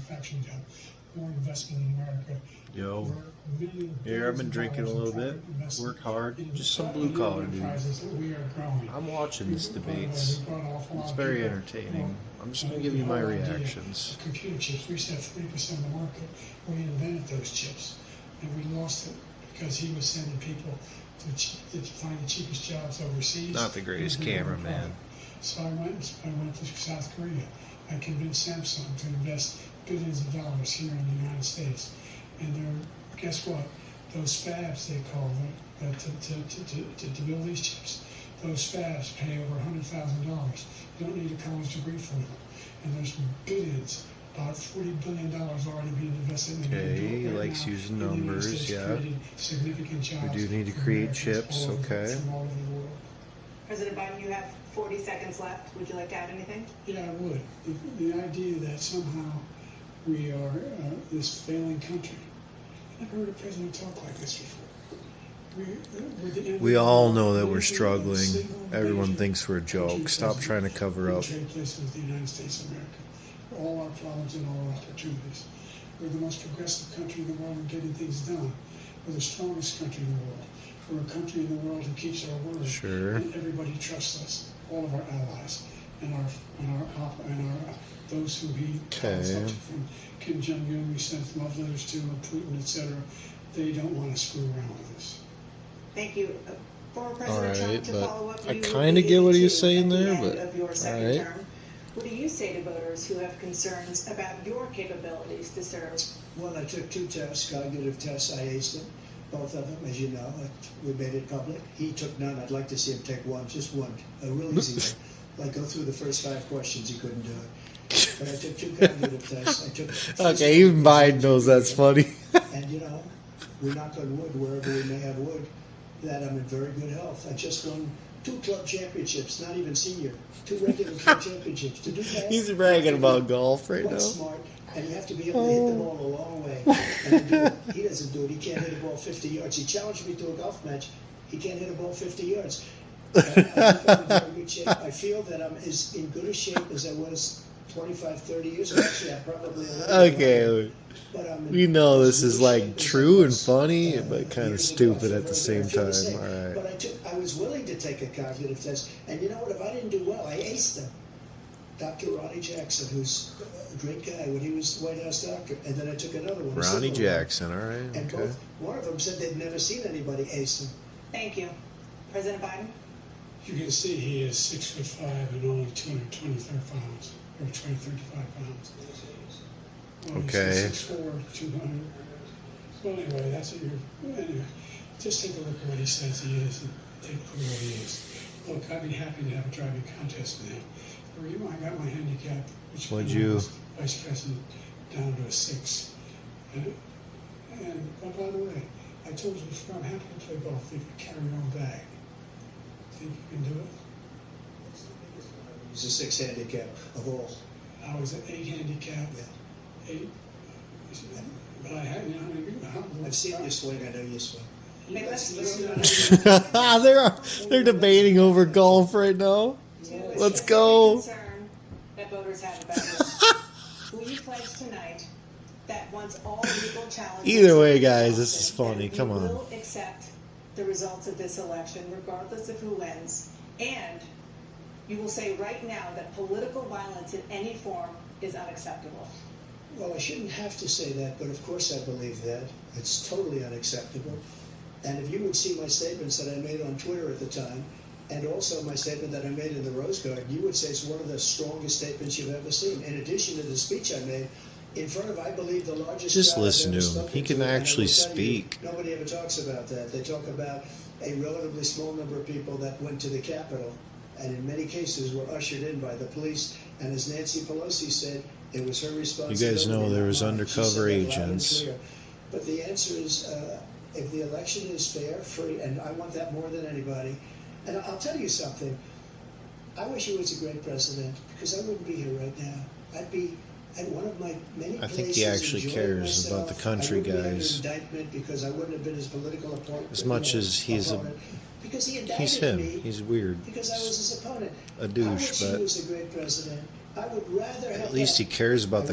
manufacturing job, more investment in America. Yo, here I've been drinking a little bit, work hard, just some blue collar dude. I'm watching this debates. It's very entertaining. I'm just going to give you my reactions. Computer chips, we used to have 40% of the market. We invented those chips, and we lost it because he was sending people to find the cheapest jobs overseas. Not the greatest cameraman. So I went to South Korea. I convinced Samsung to invest billions of dollars here in the United States. And guess what? Those fabs, they call them, to build these chips, those fabs pay over $100,000. You don't need a college degree for them. And there's billions, about $40 billion already being invested in. Okay, he likes using numbers, yeah. We do need to create chips, okay. President Biden, you have 40 seconds left. Would you like to add anything? Yeah, I would. The idea that somehow we are this failing country. I never heard a president talk like this before. We all know that we're struggling. Everyone thinks we're a joke. Stop trying to cover up. Trade places with the United States of America. For all our problems and all our opportunities. We're the most progressive country in the world in getting things done. We're the strongest country in the world. We're a country in the world who keeps our word. Sure. And everybody trusts us. All of our allies and those who he calls up from Kim Jong-un, we sent love letters to, Putin, etc. They don't want to screw around with us. Thank you. Former President Trump, to follow up, I kind of get what he's saying there, but of your second term, what do you say to voters who have concerns about your capabilities to serve? Well, I took 2 tests, cognitive tests. I aced them, both of them, as you know. We made it public. He took none. I'd like to see him take one, just one, a real easy one. Like go through the first 5 questions, he couldn't do it. But I took 2 cognitive tests. I took okay, even Biden knows that's funny. And you know, we knock on wood wherever we may have wood, that I'm in very good health. I just won 2 club championships, not even senior, 2 regular club championships. To do that, he's bragging about golf right now. Smart, and you have to be able to hit the ball a long way. And he doesn't do it. He can't hit a ball 50 yards. He challenged me to a golf match. He can't hit a ball 50 yards. I think I'm in very good shape. I feel that I'm as in good a shape as I was 25, 30 years ago. Actually, I'm probably a little okay. We know this is like true and funny, but kind of stupid at the same time. All right. But I was willing to take a cognitive test, and you know what? If I didn't do well, I aced them. Dr. Ronnie Jackson, who's a great guy when he was White House doctor, and then I took another one. Ronnie Jackson, all right. And both, one of them said they'd never seen anybody ace them. Thank you. President Biden? You can see he is 6'5" and only 223 pounds, or 235 pounds. Well, okay. 6'4", 200. Well, anyway, that's what anyway, just take a look at what he says he is and take a look at what he is. Look, I'd be happy to have a driving contest with him. I got my handicap, which was vice president, down to a 6. And oh, by the way, I told you before, I'm happy to play golf if you carry your own bag. Think you can do it? He's a 6 handicap of all. I was an 8 handicap. Yeah. 8. But I had, you know, I've seen you swing. I know you swing. They're debating over golf right now. Let's go. Concern that voters have about you. Will you pledge tonight that once all legal challenges? Either way, guys, this is funny. Come on. Will accept the results of this election, regardless of who wins, and you will say right now that political violence in any form is unacceptable. Well, I shouldn't have to say that, but of course I believe that. It's totally unacceptable. And if you would see my statements that I made on Twitter at the time, and also my statement that I made in the Rose Garden, you would say it's one of the strongest statements you've ever seen. In addition to the speech I made in front of, I believe, the largest just crowd listen I've to ever him. spoken He can to. actually speak. Nobody ever talks about that. They talk about a relatively small number of people that went to the Capitol, and in many cases were ushered in by the police. And as Nancy Pelosi said, it was her responsibility. You guys know there was undercover agents. But the answer is, if the election is fair, free, and I want that more than anybody. And I'll tell you something. I wish he was a great president, because I wouldn't be here right now. I'd be at one of my many places. I think he actually cares about the country, guys. Indictment because I wouldn't have been his political opponent. As much as he's him. He's weird. Because I was his opponent. A douche, I wish but he was a great president. I would rather have at least he cares about the